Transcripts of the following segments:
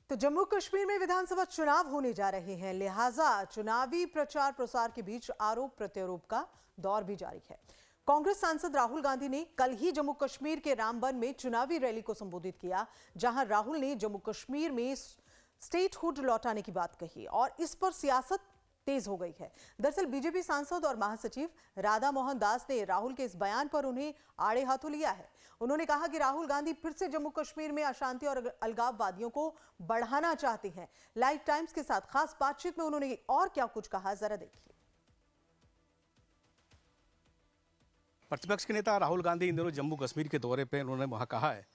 तो जम्मू कश्मीर में विधानसभा चुनाव होने जा रहे हैं, लिहाजा चुनावी प्रचार प्रसार के बीच आरोप प्रत्यारोप का दौर भी जारी है। कांग्रेस सांसद राहुल गांधी ने कल ही जम्मू कश्मीर के रामबन में चुनावी रैली को संबोधित किया, जहां राहुल ने जम्मू कश्मीर में स्टेटहुड लौटाने की बात कही और इस पर सियासत तेज हो गई है। दरअसल बीजेपी सांसद और महासचिव राधा मोहन दास ने राहुल के इस बयान पर उन्हें आड़े हाथों लिया है। उन्होंने कहा कि राहुल गांधी फिर से जम्मू कश्मीर में अशांति और अलगाववादियों को बढ़ाना चाहते हैं। लाइव टाइम्स के साथ खास बातचीत में उन्होंने और क्या कुछ कहा, जरा देखिए। प्रतिपक्ष के नेता राहुल गांधी इन दिनों जम्मू कश्मीर के दौरे पर उन्होंने वहां कहा है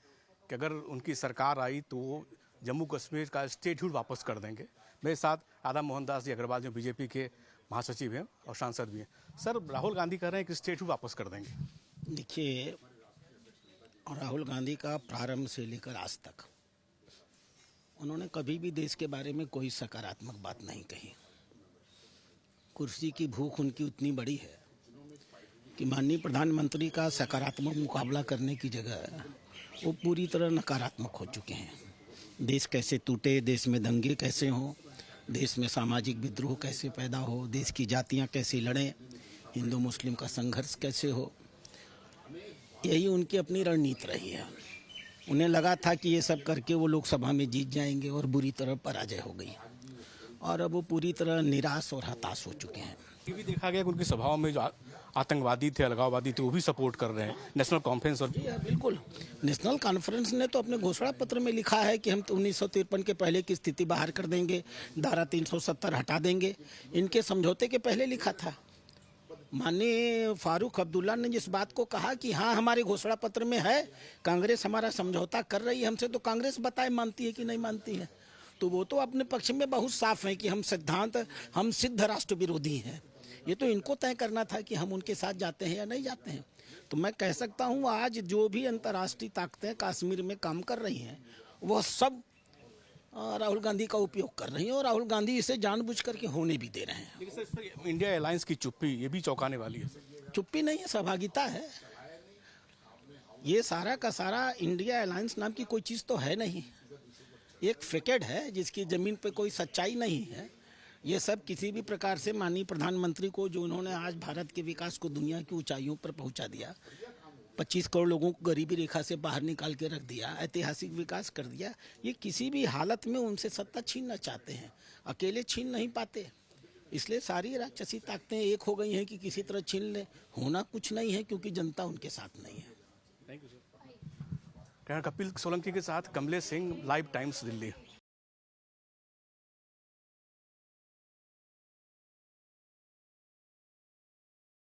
कि अगर उनकी सरकार आई तो वो जम्मू कश्मीर का स्टेटहुड वापस कर देंगे। मेरे साथ राधा मोहन दास जी अग्रवाल जो बीजेपी के महासचिव हैं और सांसद भी हैं। सर, राहुल गांधी कह रहे हैं कि स्टेटहुड वापस कर देंगे। देखिए, राहुल गांधी का प्रारंभ से लेकर आज तक उन्होंने कभी भी देश के बारे में कोई सकारात्मक बात नहीं कही। कुर्सी की भूख उनकी उतनी बड़ी है कि माननीय प्रधानमंत्री का सकारात्मक मुकाबला करने की जगह वो पूरी तरह नकारात्मक हो चुके हैं। देश कैसे टूटे, देश में दंगे कैसे हों, देश में सामाजिक विद्रोह कैसे पैदा हो, देश की जातियां कैसे लड़ें, हिंदू मुस्लिम का संघर्ष कैसे हो, यही उनकी अपनी रणनीति रही है। उन्हें लगा था कि ये सब करके वो लोकसभा में जीत जाएंगे और बुरी तरह पराजय हो गई और अब वो पूरी तरह निराश और हताश हो चुके हैं। ये भी देखा गया कि उनकी सभाओं में जो आतंकवादी थे, अलगाववादी थे, वो भी सपोर्ट कर रहे हैं। नेशनल कॉन्फ्रेंस और बिल्कुल, नेशनल कॉन्फ्रेंस ने तो अपने घोषणा पत्र में लिखा है कि हम 1953 के पहले की स्थिति बाहर कर देंगे, धारा 370 हटा देंगे। इनके समझौते के पहले लिखा था। माननीय फारूक अब्दुल्ला ने जिस बात को कहा कि हाँ हमारे घोषणा पत्र में है, कांग्रेस हमारा समझौता कर रही है हमसे, तो कांग्रेस बताए मानती है कि नहीं मानती है। तो वो तो अपने पक्ष में बहुत साफ है कि हम सिद्ध राष्ट्र विरोधी हैं। ये तो इनको तय करना था कि हम उनके साथ जाते हैं या नहीं जाते हैं। तो मैं कह सकता हूँ आज जो भी अंतर्राष्ट्रीय ताकतें कश्मीर में काम कर रही हैं वह सब राहुल गांधी का उपयोग कर रही हैं और राहुल गांधी इसे जानबूझ करके होने भी दे रहे हैं। लेकिन सर, इंडिया अलायंस की चुप्पी ये भी चौंकाने वाली है। चुप्पी नहीं है, सहभागिता है। ये सारा का सारा इंडिया अलायंस नाम की कोई चीज़ तो है नहीं, एक फेकेड है जिसकी ज़मीन पे कोई सच्चाई नहीं है। ये सब किसी भी प्रकार से माननीय प्रधानमंत्री को, जो उन्होंने आज भारत के विकास को दुनिया की ऊंचाइयों पर पहुंचा दिया, 25 करोड़ लोगों को गरीबी रेखा से बाहर निकाल के रख दिया, ऐतिहासिक विकास कर दिया, ये किसी भी हालत में उनसे सत्ता छीनना चाहते हैं, अकेले छीन नहीं पाते। इसलिए सारी राक्षसी ताकतें एक हो गई हैं कि किसी तरह छीन ले। होना कुछ नहीं है क्योंकि जनता उनके साथ नहीं है। Thank you sir. Kapil Solanki के साथ कमलेश सिंह, लाइव टाइम्स, दिल्ली।